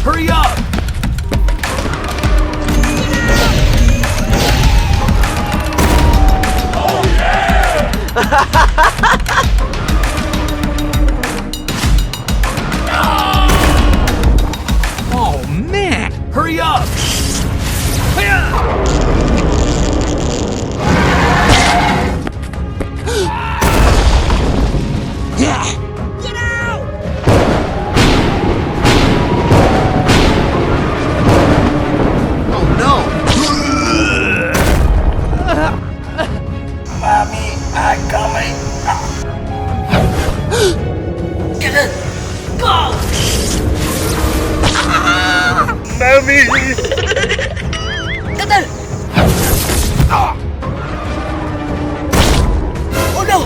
Hurry up! Oh yeah! Oh man! Hurry up! Get out! Oh no! Mommy, I'm coming! Go! Mommy! Từ từ! Oh no!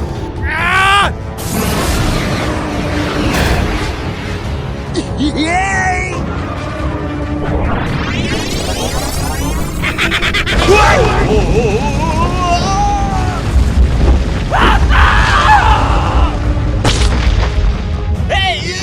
Yay! Hey, you!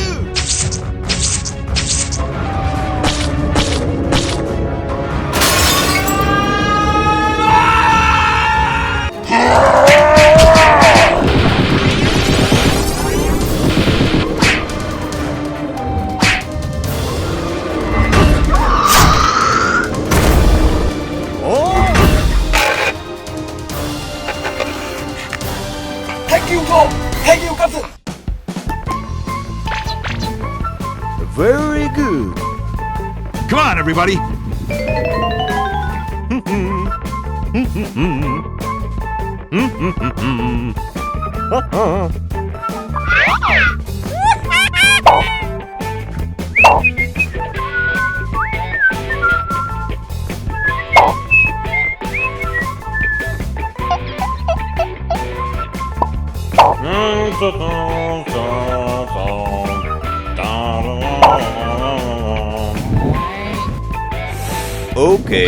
Very good. Come on, everybody! Okay.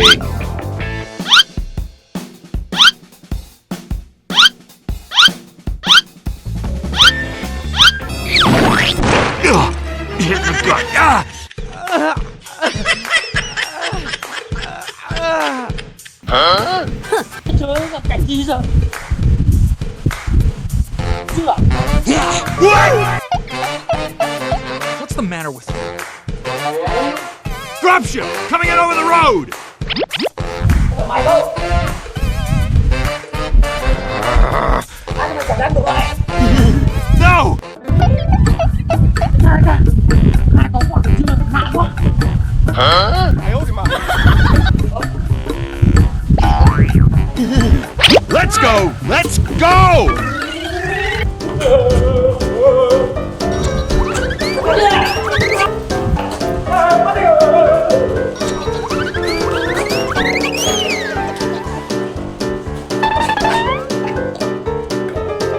Hit the gut! Ah! Trời ơi, gặp cảnh gì rồi? Chưa. What's the matter with you? Dropship! Coming in over the road! Mày đâu? Anh mà cảm giác được vậy. No! Hai có quả chưa? Nặng quá. Let's go! Let's go!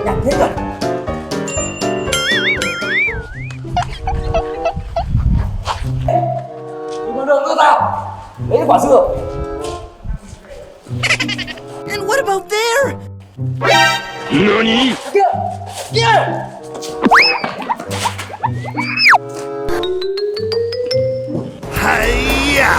Nhặt thế rồi. Đừng có đường nữa tao. Lấy cái quả dừa. And what about there? NANI?! Kia! Kia! Hiya!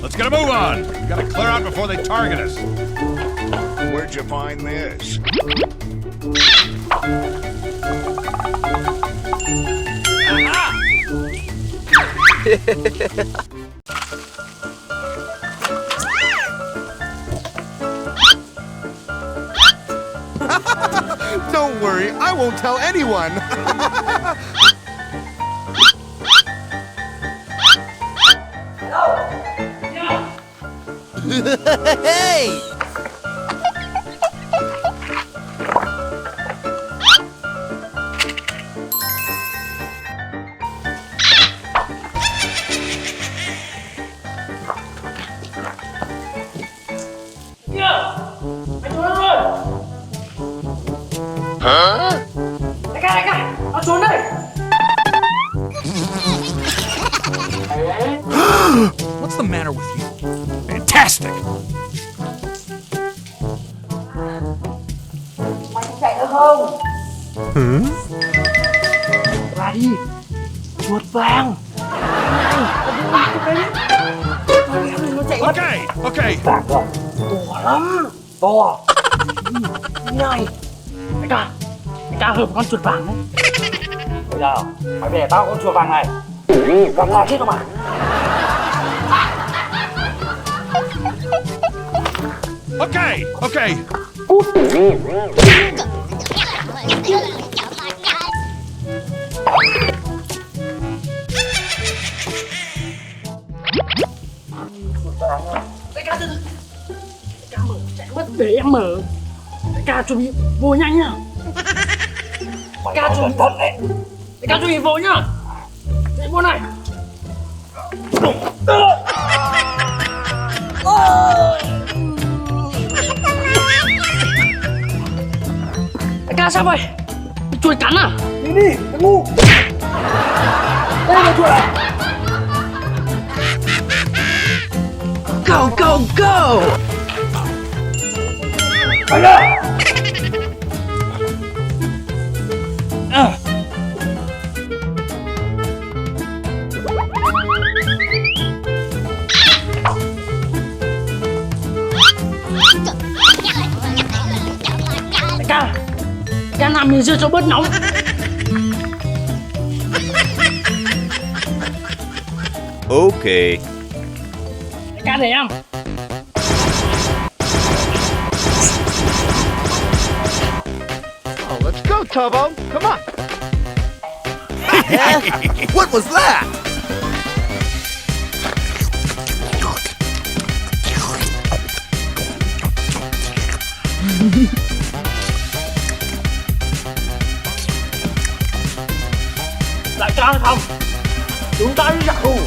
Let's get a move on! We gotta clear out before they target us. Where'd you find this? Don't worry, I won't tell anyone. Hey! Đại ca, nó trốn đây. What's the matter with you? Fantastic! Mày có chạy nữa không? Ra đi. Chuột vàng. Này, nó chạy mất. Okay, okay. Vàng rồi. To lắm. To. Này. Đại ca hợp con chuột vàng đấy. Bây giờ phải để tao con chuột vàng này. Gặp lại chết không mà. Okay, okay. Đại ca từ từ. Đại ca mở chạy mất để em mở. Đại ca chuẩn bị vô nhanh nhá. Đại ca chuẩn bị vô. Đại ca chuẩn bị vô nhá. Chạy vô này. Đại ca sao vậy? Bị chuột cắn à? Đi đi, cái ngu. Đây là chuột à? Go, go, go! Phải ra. Đại ca làm mình dưa cho bớt nóng. Okay. Đại ca để em. Oh, let's go, Tubbo. Come on. What was that? Đại ca không? Chúng ta đi giặc thù.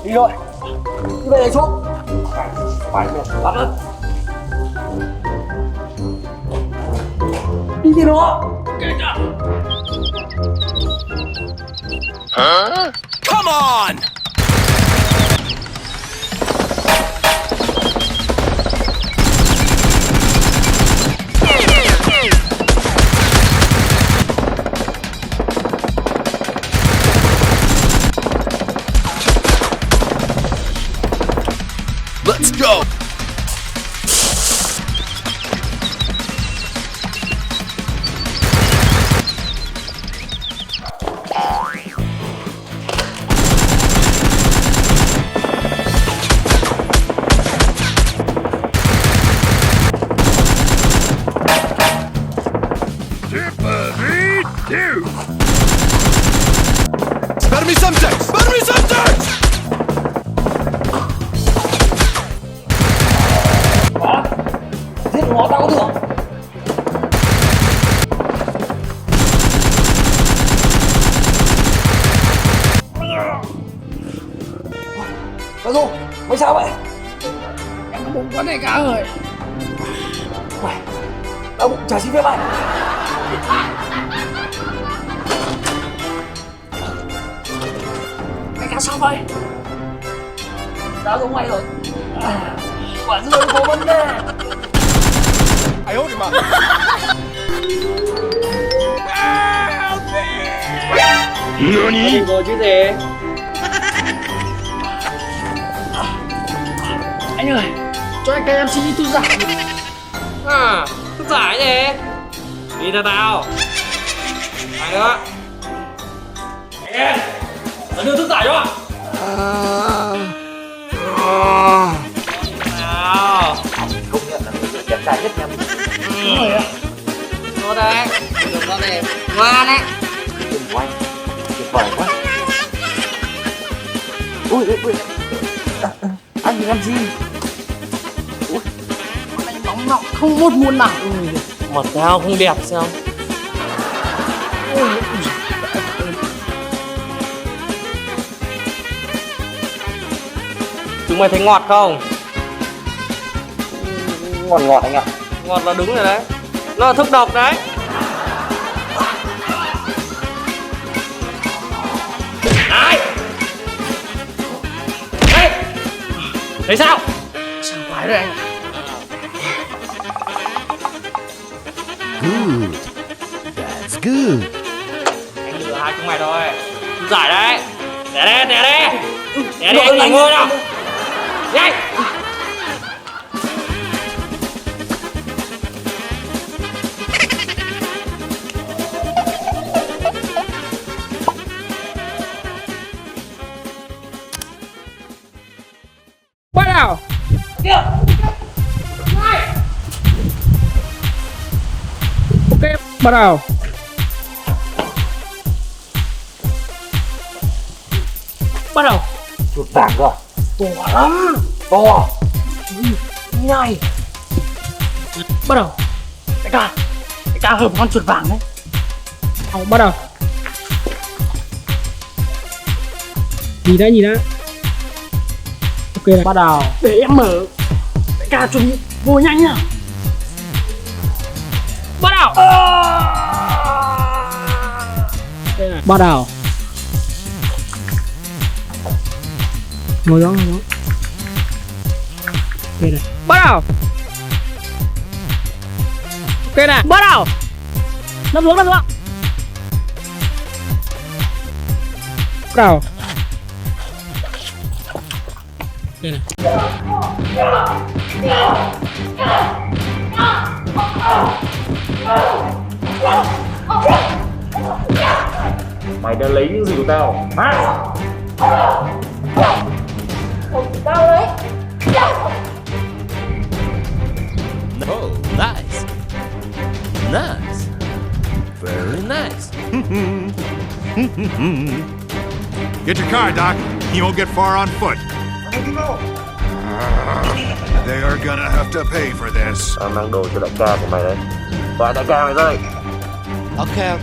Đi rồi. Đi về xuống. Phải rồi. Bắt lên. Đi đi nó. Come on! Let's go! Better be some dice! Better be some dice! Hả? Giết nó tao có được. Đâu rồi? Mày sao vậy? Em có bụng quá này cả rồi. Mày, đau bụng trả xin phép mày. Mày cả sao vậy? Đau giống mày rồi. Quả dưa nó có vấn đề. I owed him up. Nani? Rồi chứ gì? Anh ơi, cho anh cây MC thuốc giải. À, thuốc giải gì? Đi theo tao. Này nữa. Anh em, tao đưa thuốc giải cho. Nào. Công nhận là người đẹp trai nhất nhà mình. Đúng rồi ạ. Tốt đấy. Được con này ngoan đấy. Tuyệt vời, tuyệt vời quá. Ui, anh thì làm gì? Ui, anh nóng nọng không một muốn nào. Mặt tao không đẹp sao? Ui, Chúng mày thấy ngọt không? ngọt ngọt anh ạ. Ngọt là đúng rồi đấy. Nó là thuốc độc đấy. Này! Đây! Thấy sao? Sao phải rồi anh? Good. That's good. Anh lừa hai chúng mày thôi. Giải đấy. Đè đi, anh nghỉ ngơi nào. Nhanh! Bắt đầu. Ok, bắt đầu. Bắt đầu. Chuột vàng cơ. To lắm. To. Nhai. Bắt đầu. Đại ca hợp con chuột vàng đấy. Bắt đầu. Nhìn đã. Ok này. Bắt đầu. Để em mở. Đại ca chuẩn bị vô nhanh nhá. Bắt đầu. Bắt đầu. Ngồi đó. Ok này. Bắt đầu. Ok này. Bắt đầu. Nằm xuống. Bắt đầu. Ok này. Mày đã lấy những gì của tao? Hả? Tao đấy. Oh, nice. Nice. Very nice. Get your car, Doc. You won't get far on foot. They are gonna have to pay for this. Tao mang đồ cho đại ca của mày đấy. Gọi đại ca mày đây. Okay.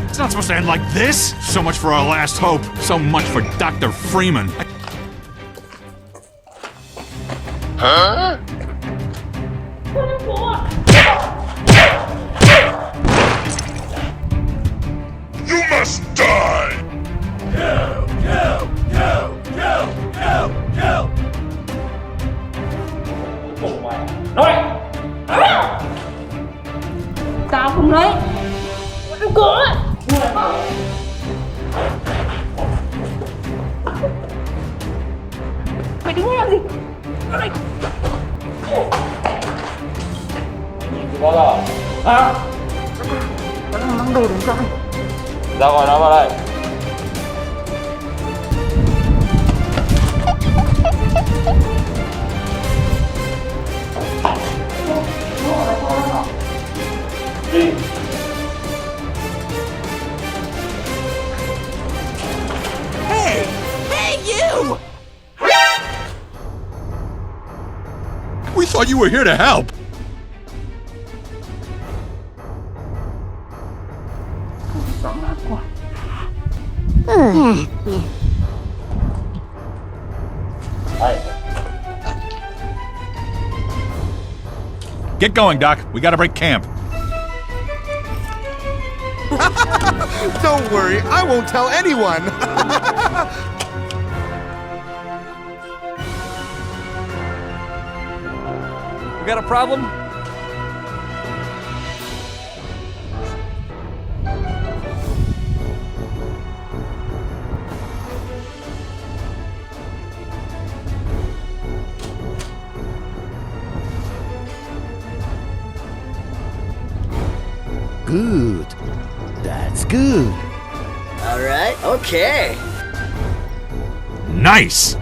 It's not supposed to end like this. So much for our last hope. So much for Dr. Freeman. You must die! Tao không lấy. Em cửa. Mày đứng làm gì? Bao giờ? Hả? Nó đang mang đồ đến rồi. Ra gọi nó vào đây. Đi. Hey, you! We thought you were here to help. Get going, Doc. We gotta break camp. Don't worry, I won't tell anyone. We got a problem? Good. That's good. All right, okay. Nice!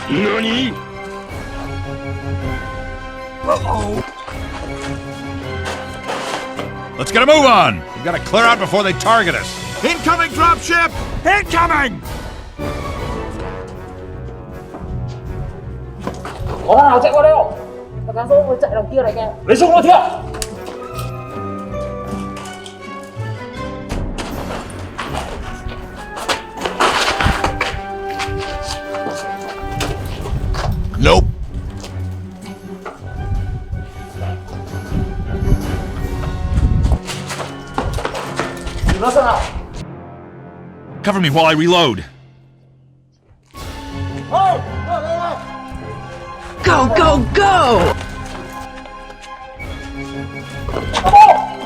Nani? Let's get a move on! We've gotta clear out before they target us. Incoming dropship! Incoming! Có thằng nào chạy qua đây không? Thằng cán rỗ mới chạy đằng kia này nghe. Lấy súng nó thiện. nó sao nào? Cover me while I reload. Ôi, đây này. Go, go, go!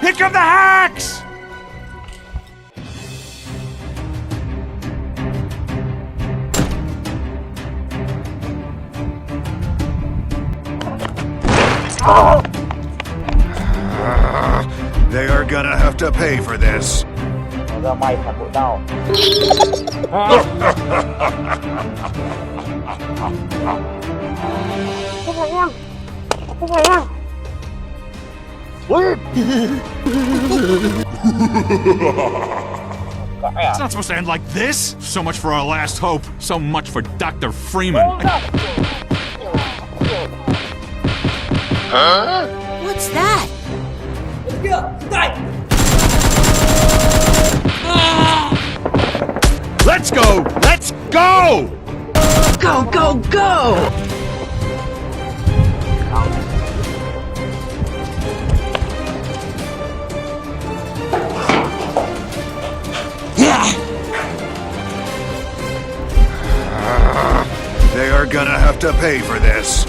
Here come the hacks! They are gonna have to pay for this. Ra mày phản bội tao. Không phải em. Không phải em. It's not supposed to end like this. So much for our last hope. So much for Dr. Freeman. What's that? Let's go! Let's go! Go, go, go! They are gonna have to pay for this.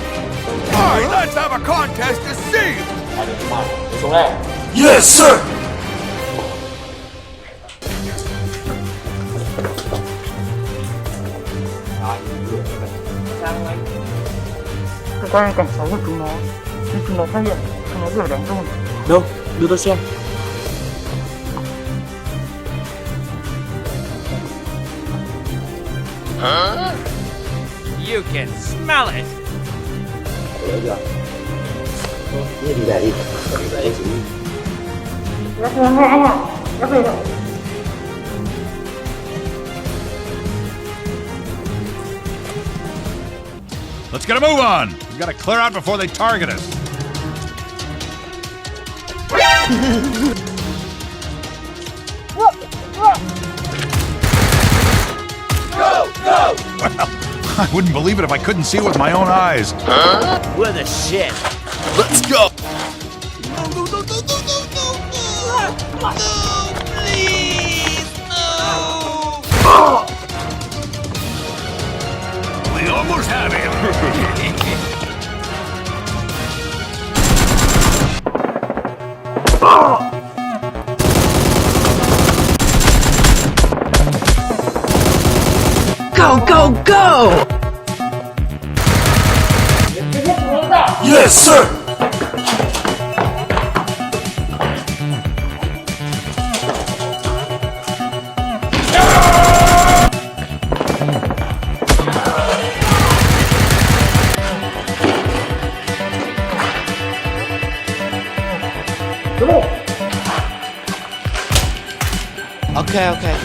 Alright, let's have a contest to see! Đi xuống đây. Yes, sir! Quay cảnh sáu của chúng nó. Nhưng chúng nó phát hiện, chúng nó đuổi đánh tôi. Đâu, đưa tôi xem. You can smell it. Được chưa? Đi về đi. Đi về đi. Anh ạ. Em về rồi. Let's get a move on. We gotta clear out before they target us. Well, I wouldn't believe it if I couldn't see it with my own eyes. What the shit? Let's go! We almost have him. Go, go, go! Yes, sir! Okay, okay.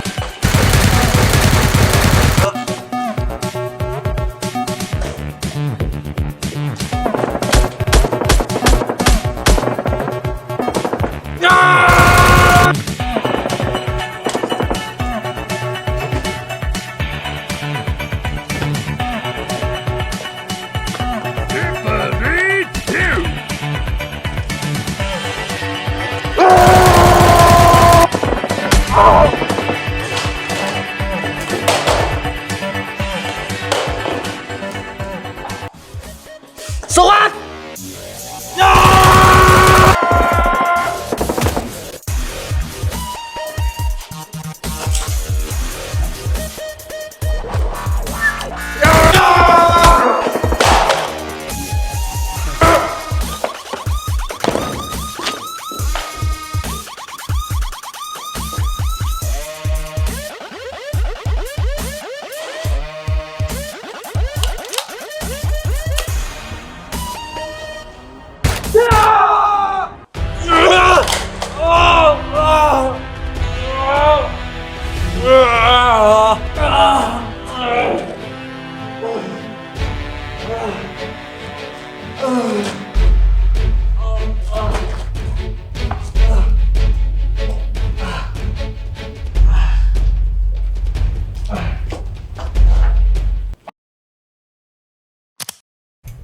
SWAT!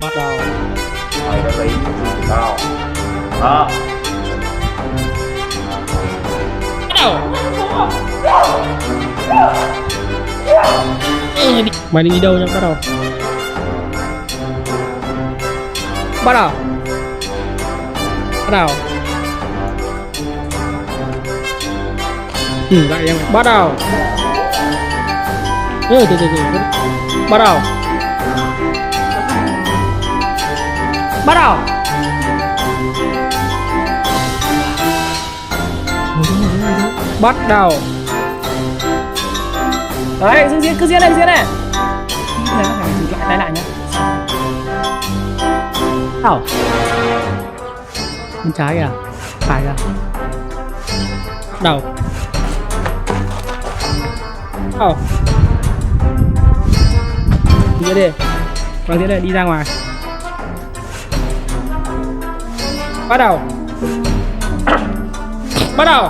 Bắt đầu. Mày đã lấy cái gì của tao? Hả? Bắt đầu. Mày định đi đâu nhá? Bắt đầu. Bắt đầu. Bắt đầu. Lại em. Bắt đầu. Từ từ. Bắt đầu. Bắt đầu. Bắt đầu. Đấy, cứ diễn này. Này nó phải dừng lại, tay lại nhá. Nào. Bên trái kìa, phải kìa. Đầu. Đầu. Đi đi. Vâng, thế này đi ra ngoài. Bắt đầu. Bắt đầu.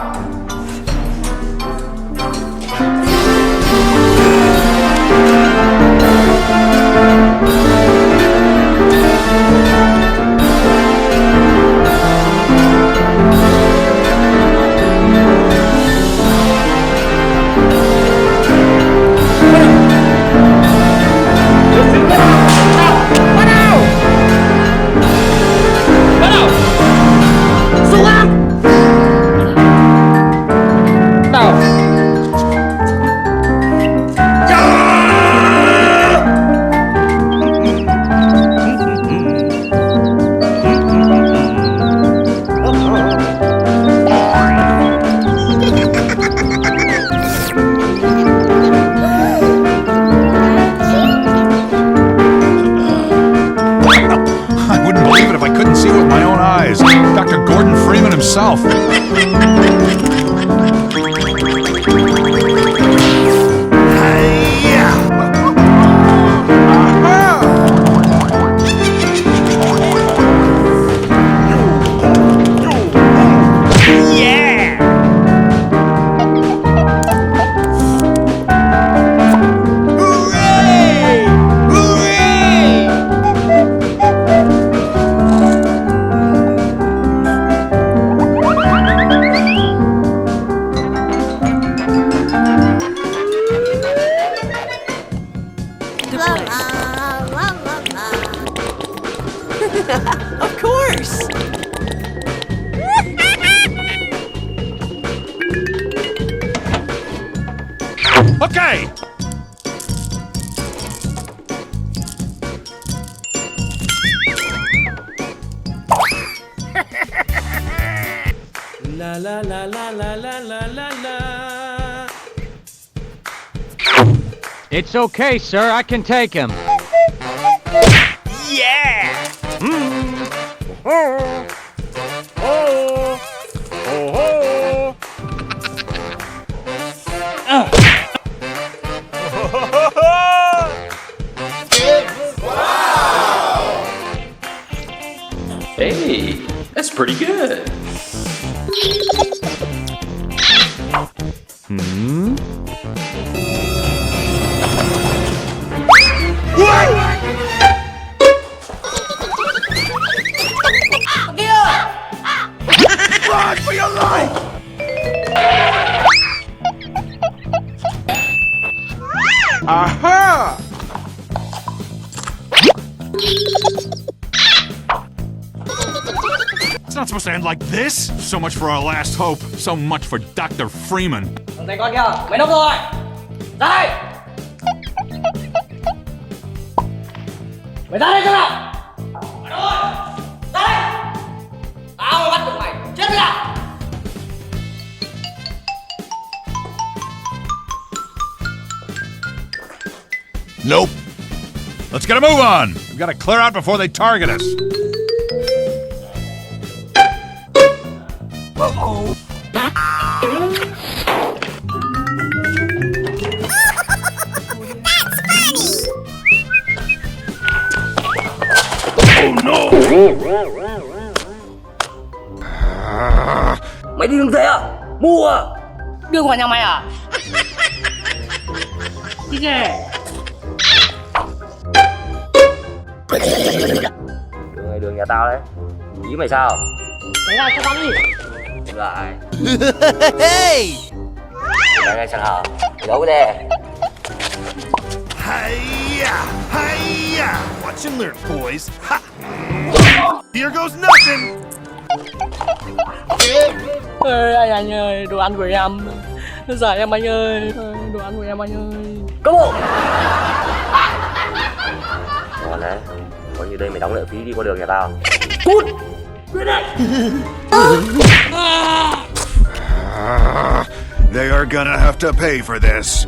Himself. Of course! Okay! La la la la la la la la la. It's okay, sir. I can take him. Yeah! Hey, that's pretty good. Run for your life! Aha! It's not supposed to end like this. So much for our last hope. So much for Dr. Freeman. Thằng tay con kìa, mày đâu rồi? Ra đây! Mày ra đây xem nào! Mày đâu rồi? Ra đây! Tao bắt được mày, chết đi nào! Nope. Let's get a move on. We've got to clear out before they target us. Uh-oh. Oh no! Mày đi đường thế à? Mua à? Đưa vào nhà mày à? Đi kìa! Đường nhà tao đấy. Ý mày sao? Mày ra cho tao đi. Lại. Hey! Đây đây sẵn hở. Đấu đây. Hiya! Hiya! Watch and learn, boys. Ha! Here goes nothing! Ê, anh ơi, đồ ăn của em. Giải em anh ơi. Đồ ăn của em anh ơi. Có bộ. Ngon đấy. Có như đây mày đóng nợ phí đi qua đường nhà tao. Cút! Quyết định! They are gonna have to pay for this.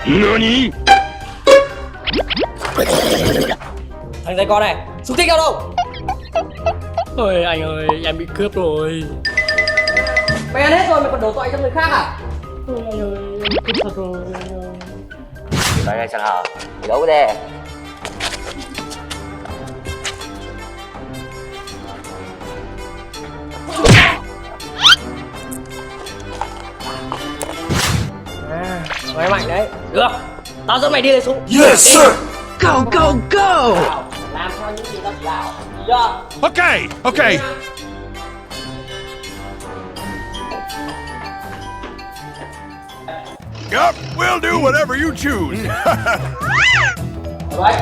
NANI? Thằng dây con này, súng thích nhau đâu? Ôi anh ơi, em bị cướp rồi. Mày ăn hết rồi, mày còn đổ tội cho người khác à? Ôi anh ơi, em bị cướp thật rồi anh ơi. Đây đây sẵn hở. Đấu đây. Mày mạnh đấy. Được, tao dẫn mày đi lấy súng. Yes, sir! Go, go, go! Làm theo những gì tao chỉ bảo. Chưa? Okay, okay. Yup, we'll do whatever you choose. Đấy.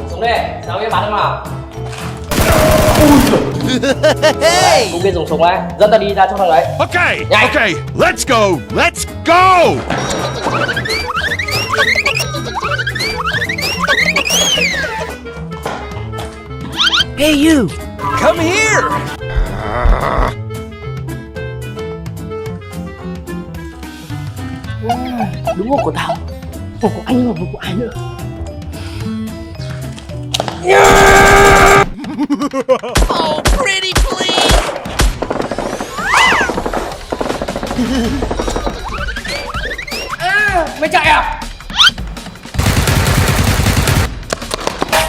Xuống đi, sao biết bắn không nào? Cũng biết dùng súng đấy, dẫn tao đi ra chỗ thằng đấy. Okay, Nhanh. okay. Let's go. Let's go. Hey, you! Come here! Đúng hộp của tao. Hộp của anh nhưng mà hộp của ai nữa. Oh, pretty please! Mày chạy à?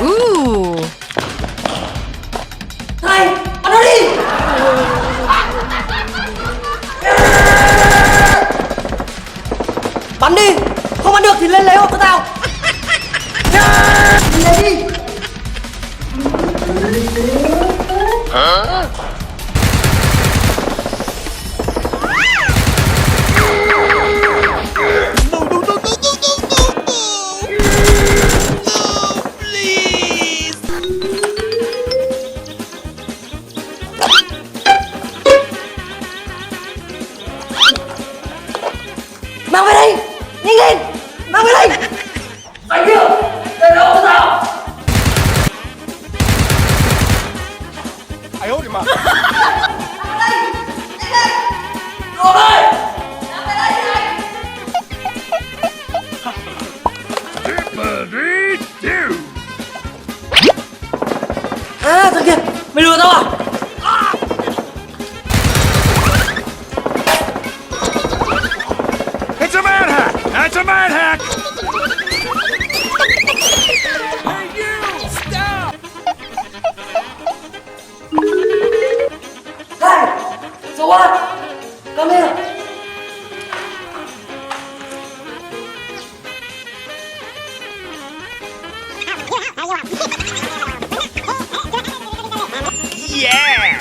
Ooh! Này, ăn nó đi! Bắn đi! Không bắn được thì lên lấy hộp cho tao! Đi lấy đi! Mang về đây! Nhanh lên! Mang về đây! Đánh chưa? Để đâu cho tao! I owed him up. Đồ ơi! Mang về đây nhanh! À thằng kia! Mày lừa tao à? It's a man hack. That's a man hack. Hey! So what? Come here! Yeah.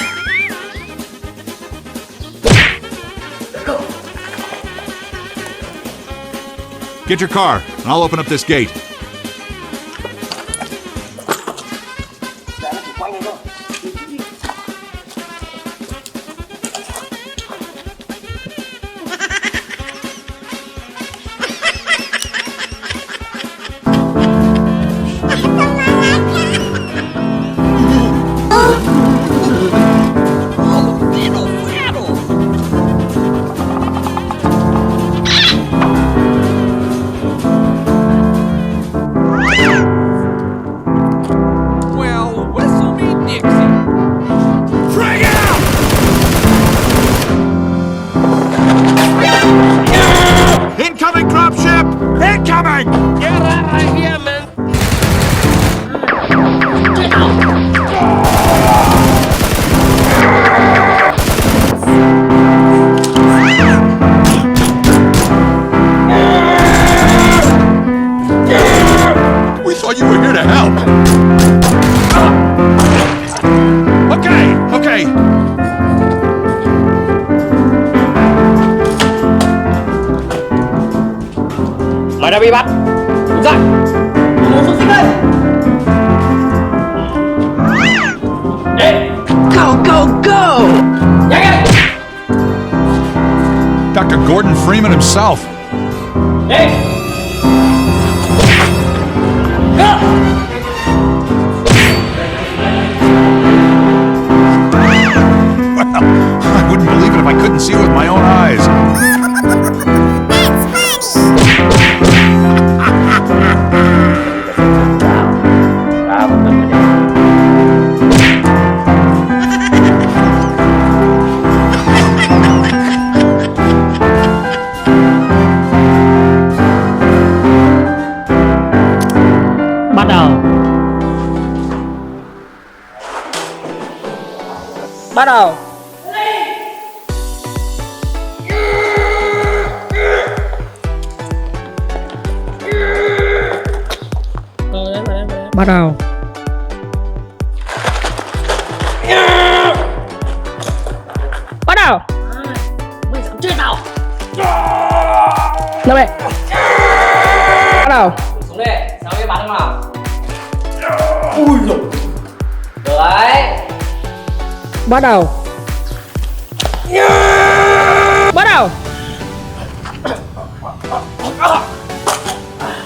Get your car, and I'll open up this gate. Mời đã bị bắt. Đứng dậy. Một số sinh đây. Đi. Go, go, go! Nhanh lên. Dr. Gordon Freeman himself. Đi. Go. I wouldn't believe it if I couldn't see it with my own eyes. Bắt đầu. Bắt đầu. Bắt đầu. Bắt đầu. Mày dám chơi tao. Năm này. Bắt đầu. Xuống đi, sao cái bắn không nào? Ui dồi. Được đấy. Bắt đầu. Bắt đầu.